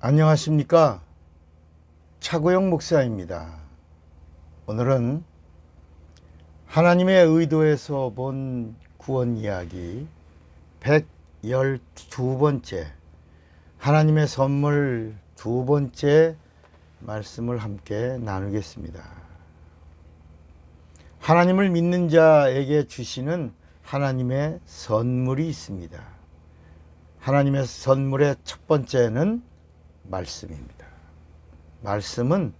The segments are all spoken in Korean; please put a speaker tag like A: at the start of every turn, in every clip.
A: 안녕하십니까? 차고영 목사입니다. 오늘은 하나님의 의도에서 본 구원 이야기 112번째 하나님의 선물 두 번째 말씀을 함께 나누겠습니다. 하나님을 믿는 자에게 주시는 하나님의 선물이 있습니다. 하나님의 선물의 첫 번째는 말씀입니다. 말씀은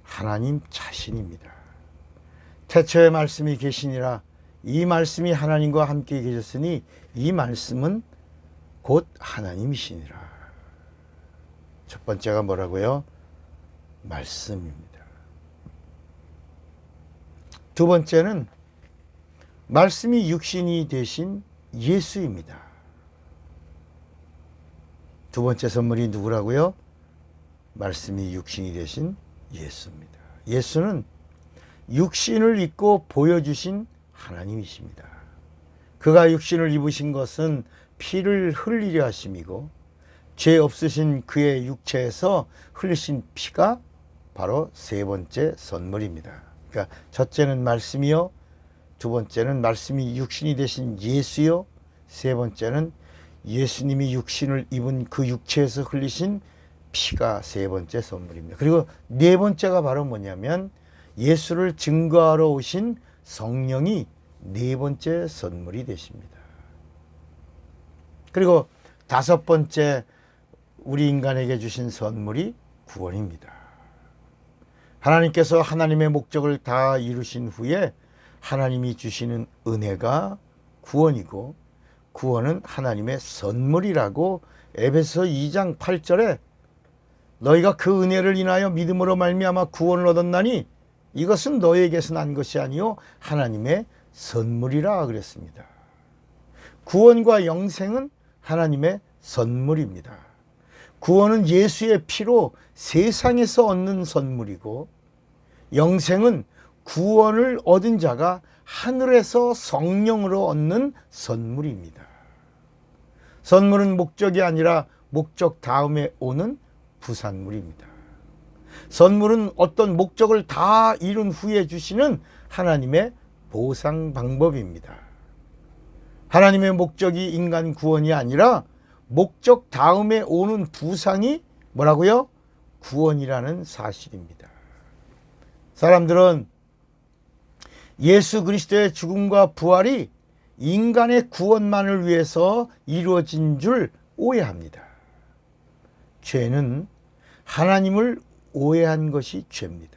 A: 하나님 자신입니다. 태초에 말씀이 계시니라. 이 말씀이 하나님과 함께 계셨으니 이 말씀은 곧 하나님이시니라. 첫 번째가 뭐라고요? 말씀입니다. 두 번째는 말씀이 육신이 되신 예수입니다. 두 번째 선물이 누구라고요? 말씀이 육신이 되신 예수입니다. 예수는 육신을 입고 보여주신 하나님이십니다. 그가 육신을 입으신 것은 피를 흘리려 하심이고 죄 없으신 그의 육체에서 흘리신 피가 바로 세 번째 선물입니다. 그러니까 첫째는 말씀이요, 두 번째는 말씀이 육신이 되신 예수요, 세 번째는 예수님이 육신을 입은 그 육체에서 흘리신 피가 세 번째 선물입니다. 그리고 네 번째가 바로 뭐냐면 예수를 증거하러 오신 성령이 네 번째 선물이 되십니다. 그리고 다섯 번째 우리 인간에게 주신 선물이 구원입니다. 하나님께서 하나님의 목적을 다 이루신 후에 하나님이 주시는 은혜가 구원이고 구원은 하나님의 선물이라고 에베소 2장 8절에 너희가 그 은혜를 인하여 믿음으로 말미암아 구원을 얻었나니 이것은 너희에게서 난 것이 아니요 하나님의 선물이라 그랬습니다. 구원과 영생은 하나님의 선물입니다. 구원은 예수의 피로 세상에서 얻는 선물이고 영생은 구원을 얻은 자가 하늘에서 성령으로 얻는 선물입니다. 선물은 목적이 아니라 목적 다음에 오는 부산물입니다. 선물은 어떤 목적을 다 이룬 후에 주시는 하나님의 보상 방법입니다. 하나님의 목적이 인간 구원이 아니라 목적 다음에 오는 부상이 뭐라고요? 구원이라는 사실입니다. 사람들은 예수 그리스도의 죽음과 부활이 인간의 구원만을 위해서 이루어진 줄 오해합니다. 죄는 하나님을 오해한 것이 죄입니다.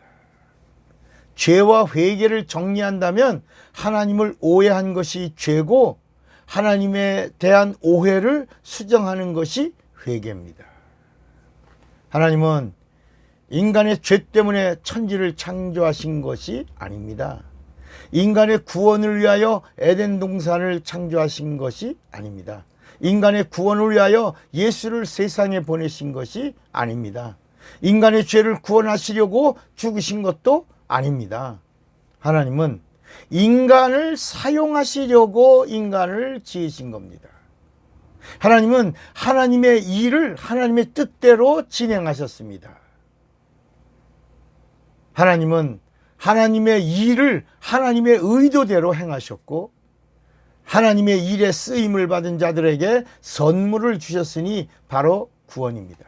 A: 죄와 회개를 정리한다면 하나님을 오해한 것이 죄고 하나님에 대한 오해를 수정하는 것이 회개입니다. 하나님은 인간의 죄 때문에 천지를 창조하신 것이 아닙니다. 인간의 구원을 위하여 에덴 동산을 창조하신 것이 아닙니다. 인간의 구원을 위하여 예수를 세상에 보내신 것이 아닙니다. 인간의 죄를 구원하시려고 죽으신 것도 아닙니다. 하나님은 인간을 사용하시려고 인간을 지으신 겁니다. 하나님은 하나님의 일을 하나님의 뜻대로 진행하셨습니다. 하나님은 하나님의 일을 하나님의 의도대로 행하셨고 하나님의 일에 쓰임을 받은 자들에게 선물을 주셨으니 바로 구원입니다.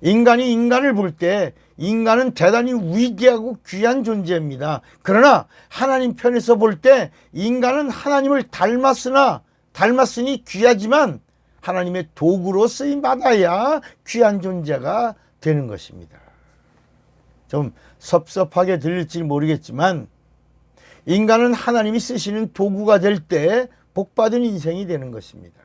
A: 인간이 인간을 볼 때 인간은 대단히 위대하고 귀한 존재입니다. 그러나 하나님 편에서 볼 때 인간은 하나님을 닮았으니 귀하지만 하나님의 도구로 쓰임 받아야 귀한 존재가 되는 것입니다. 좀 섭섭하게 들릴지 모르겠지만 인간은 하나님이 쓰시는 도구가 될 때 복받은 인생이 되는 것입니다.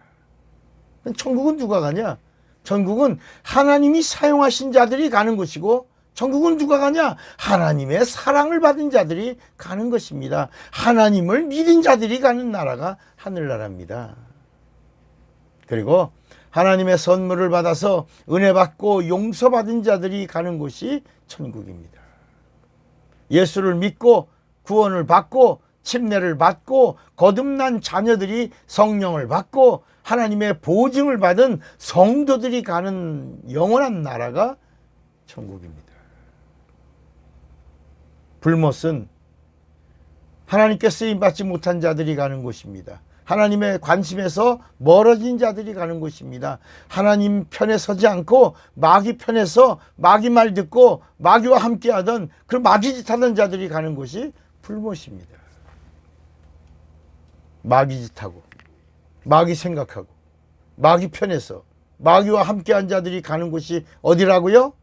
A: 천국은 누가 가냐? 천국은 하나님이 사용하신 자들이 가는 곳이고 천국은 누가 가냐? 하나님의 사랑을 받은 자들이 가는 것입니다. 하나님을 믿은 자들이 가는 나라가 하늘나라입니다. 그리고 하나님의 선물을 받아서 은혜 받고 용서받은 자들이 가는 곳이 천국입니다. 예수를 믿고 구원을 받고 침례를 받고 거듭난 자녀들이 성령을 받고 하나님의 보증을 받은 성도들이 가는 영원한 나라가 천국입니다. 불못은 하나님께 쓰임받지 못한 자들이 가는 곳입니다. 하나님의 관심에서 멀어진 자들이 가는 곳입니다. 하나님 편에 서지 않고 마귀 편에서 마귀 말 듣고 마귀와 함께하던 그 마귀짓 하던 자들이 가는 곳이 불못입니다. 마귀짓하고 마귀 생각하고 마귀 편에서 마귀와 함께한 자들이 가는 곳이 어디라고요?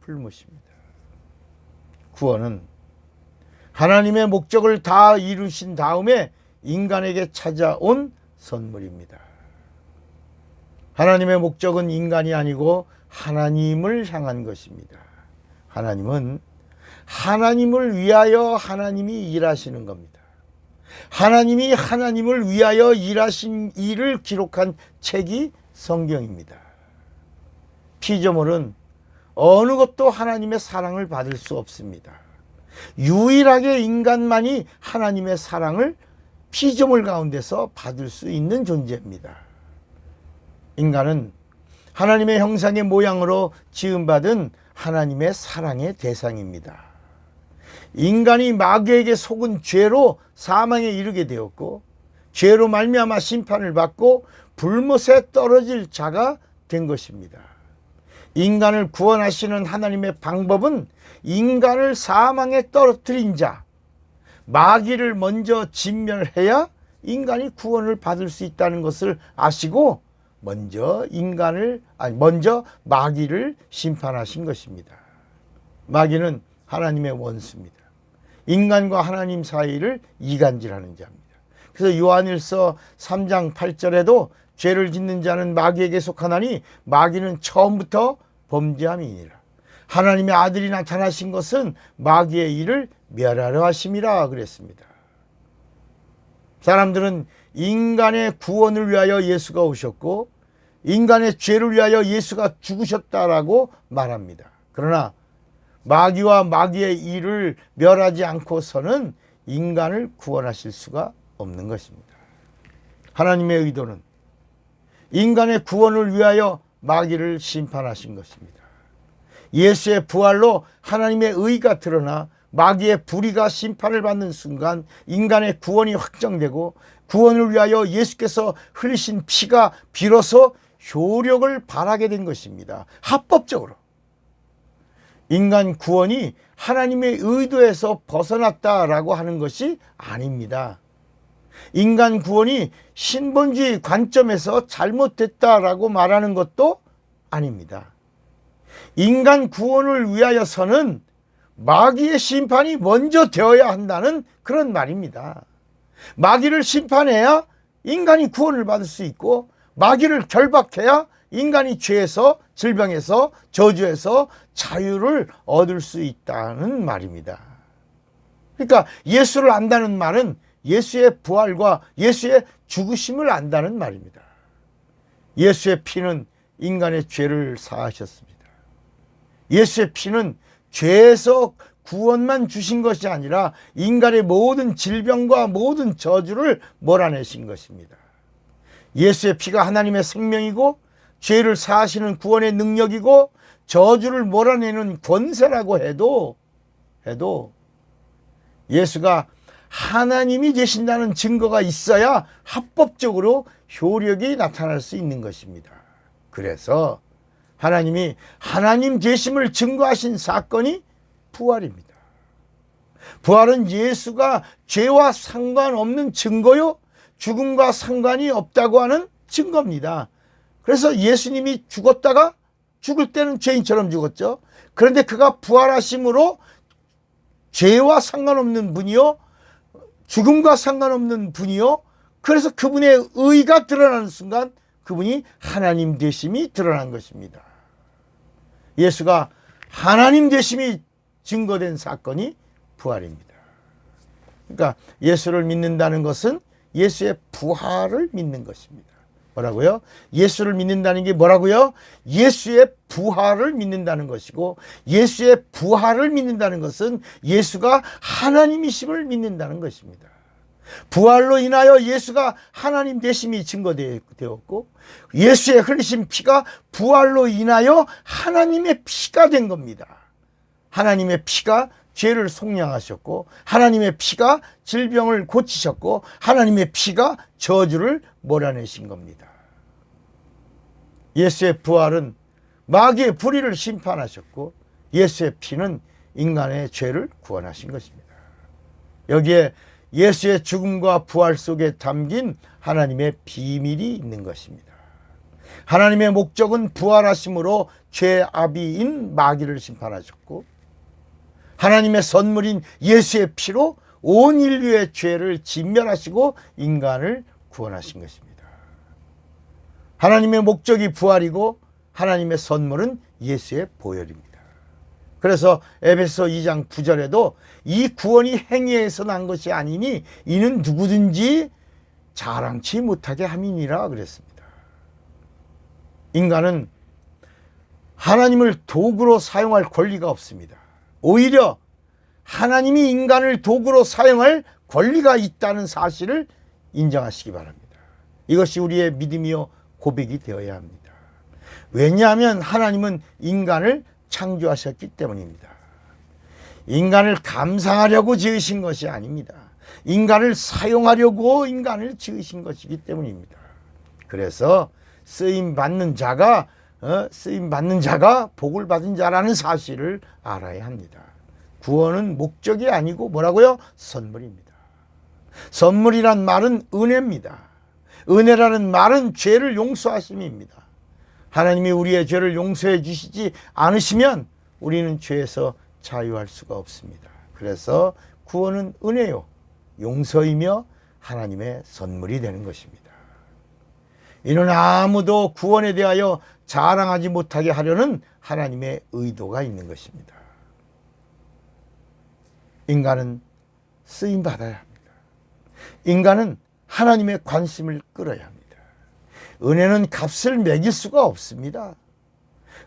A: 불못입니다. 구원은 하나님의 목적을 다 이루신 다음에 인간에게 찾아온 선물입니다. 하나님의 목적은 인간이 아니고 하나님을 향한 것입니다. 하나님은 하나님을 위하여 하나님이 일하시는 겁니다. 하나님이 하나님을 위하여 일하신 일을 기록한 책이 성경입니다. 피조물은 어느 것도 하나님의 사랑을 받을 수 없습니다. 유일하게 인간만이 하나님의 사랑을 피조물 가운데서 받을 수 있는 존재입니다. 인간은 하나님의 형상의 모양으로 지음받은 하나님의 사랑의 대상입니다. 인간이 마귀에게 속은 죄로 사망에 이르게 되었고 죄로 말미암아 심판을 받고 불못에 떨어질 자가 된 것입니다. 인간을 구원하시는 하나님의 방법은 인간을 사망에 떨어뜨린 자, 마귀를 먼저 진멸해야 인간이 구원을 받을 수 있다는 것을 아시고 먼저 마귀를 심판하신 것입니다. 마귀는 하나님의 원수입니다. 인간과 하나님 사이를 이간질하는 자입니다. 그래서 요한일서 3장 8절에도 죄를 짓는 자는 마귀에게 속하나니 마귀는 처음부터 범죄함이니라. 하나님의 아들이 나타나신 것은 마귀의 일을 멸하려 하심이라 그랬습니다. 사람들은 인간의 구원을 위하여 예수가 오셨고 인간의 죄를 위하여 예수가 죽으셨다라고 말합니다. 그러나 마귀와 마귀의 일을 멸하지 않고서는 인간을 구원하실 수가 없는 것입니다. 하나님의 의도는 인간의 구원을 위하여 마귀를 심판하신 것입니다. 예수의 부활로 하나님의 의가 드러나 마귀의 불의가 심판을 받는 순간 인간의 구원이 확정되고 구원을 위하여 예수께서 흘리신 피가 비로소 효력을 발하게 된 것입니다. 합법적으로. 인간 구원이 하나님의 의도에서 벗어났다라고 하는 것이 아닙니다. 인간 구원이 신본주의 관점에서 잘못됐다라고 말하는 것도 아닙니다. 인간 구원을 위하여서는 마귀의 심판이 먼저 되어야 한다는 그런 말입니다. 마귀를 심판해야 인간이 구원을 받을 수 있고 마귀를 결박해야 인간이 죄에서 질병에서 저주에서 자유를 얻을 수 있다는 말입니다. 그러니까 예수를 안다는 말은 예수의 부활과 예수의 죽으심을 안다는 말입니다. 예수의 피는 인간의 죄를 사하셨습니다. 예수의 피는 죄에서 구원만 주신 것이 아니라 인간의 모든 질병과 모든 저주를 몰아내신 것입니다. 예수의 피가 하나님의 생명이고 죄를 사하시는 구원의 능력이고 저주를 몰아내는 권세라고 해도 예수가 하나님이 되신다는 증거가 있어야 합법적으로 효력이 나타날 수 있는 것입니다. 그래서 하나님이 하나님 되심을 증거하신 사건이 부활입니다. 부활은 예수가 죄와 상관없는 증거요, 죽음과 상관이 없다고 하는 증거입니다. 그래서 예수님이 죽었다가 죽을 때는 죄인처럼 죽었죠. 그런데 그가 부활하심으로 죄와 상관없는 분이요, 죽음과 상관없는 분이요, 그래서 그분의 의가 드러나는 순간 그분이 하나님 되심이 드러난 것입니다. 예수가 하나님 되심이 증거된 사건이 부활입니다. 그러니까 예수를 믿는다는 것은 예수의 부활을 믿는 것입니다. 뭐라고요? 예수를 믿는다는 게 뭐라고요? 예수의 부활을 믿는다는 것이고, 예수의 부활을 믿는다는 것은 예수가 하나님이심을 믿는다는 것입니다. 부활로 인하여 예수가 하나님 되심이 증거되었고, 예수의 흘리신 피가 부활로 인하여 하나님의 피가 된 겁니다. 하나님의 피가 죄를 속량하셨고, 하나님의 피가 질병을 고치셨고, 하나님의 피가 저주를 몰아내신 겁니다. 예수의 부활은 마귀의 불의를 심판하셨고, 예수의 피는 인간의 죄를 구원하신 것입니다. 여기에 예수의 죽음과 부활 속에 담긴 하나님의 비밀이 있는 것입니다. 하나님의 목적은 부활하심으로 죄아비인 마귀를 심판하셨고, 하나님의 선물인 예수의 피로 온 인류의 죄를 진멸하시고 인간을 구원하신 것입니다. 하나님의 목적이 부활이고 하나님의 선물은 예수의 보혈입니다. 그래서 에베소 2장 9절에도 이 구원이 행위에서 난 것이 아니니 이는 누구든지 자랑치 못하게 함이니라 그랬습니다. 인간은 하나님을 도구로 사용할 권리가 없습니다. 오히려 하나님이 인간을 도구로 사용할 권리가 있다는 사실을 인정하시기 바랍니다. 이것이 우리의 믿음이요 고백이 되어야 합니다. 왜냐하면 하나님은 인간을 창조하셨기 때문입니다. 인간을 감상하려고 지으신 것이 아닙니다. 인간을 사용하려고 인간을 지으신 것이기 때문입니다. 그래서 쓰임받는 자가 복을 받은 자라는 사실을 알아야 합니다. 구원은 목적이 아니고 뭐라고요? 선물입니다. 선물이란 말은 은혜입니다. 은혜라는 말은 죄를 용서하심입니다. 하나님이 우리의 죄를 용서해 주시지 않으시면 우리는 죄에서 자유할 수가 없습니다. 그래서 구원은 은혜요, 용서이며 하나님의 선물이 되는 것입니다. 이는 아무도 구원에 대하여 자랑하지 못하게 하려는 하나님의 의도가 있는 것입니다. 인간은 쓰임받아야 합니다. 인간은 하나님의 관심을 끌어야 합니다. 은혜는 값을 매길 수가 없습니다.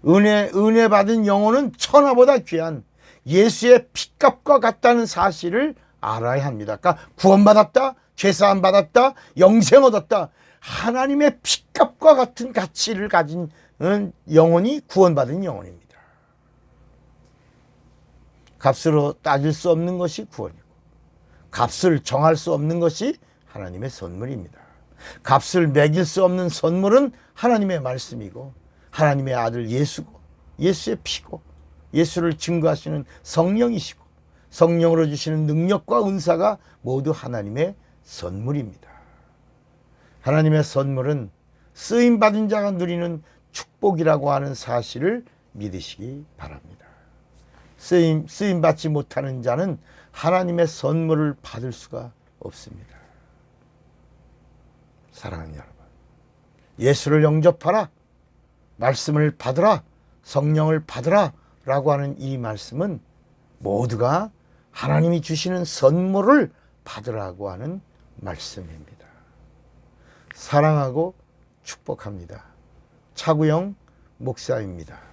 A: 은혜 받은 영혼은 천하보다 귀한 예수의 피값과 같다는 사실을 알아야 합니다. 그러니까 구원받았다, 죄사함 받았다, 영생 얻었다. 하나님의 피값과 같은 가치를 가진 영혼이 구원받은 영혼입니다. 값으로 따질 수 없는 것이 구원이고, 값을 정할 수 없는 것이 하나님의 선물입니다. 값을 매길 수 없는 선물은 하나님의 말씀이고, 하나님의 아들 예수고, 예수의 피고, 예수를 증거하시는 성령이시고, 성령으로 주시는 능력과 은사가 모두 하나님의 선물입니다. 하나님의 선물은 쓰임받은 자가 누리는 축복이라고 하는 사실을 믿으시기 바랍니다. 쓰임받지 못하는 자는 하나님의 선물을 받을 수가 없습니다. 사랑하는 여러분, 예수를 영접하라, 말씀을 받으라, 성령을 받으라 라고 하는 이 말씀은 모두가 하나님이 주시는 선물을 받으라고 하는 말씀입니다. 사랑하고 축복합니다. 차구영 목사입니다.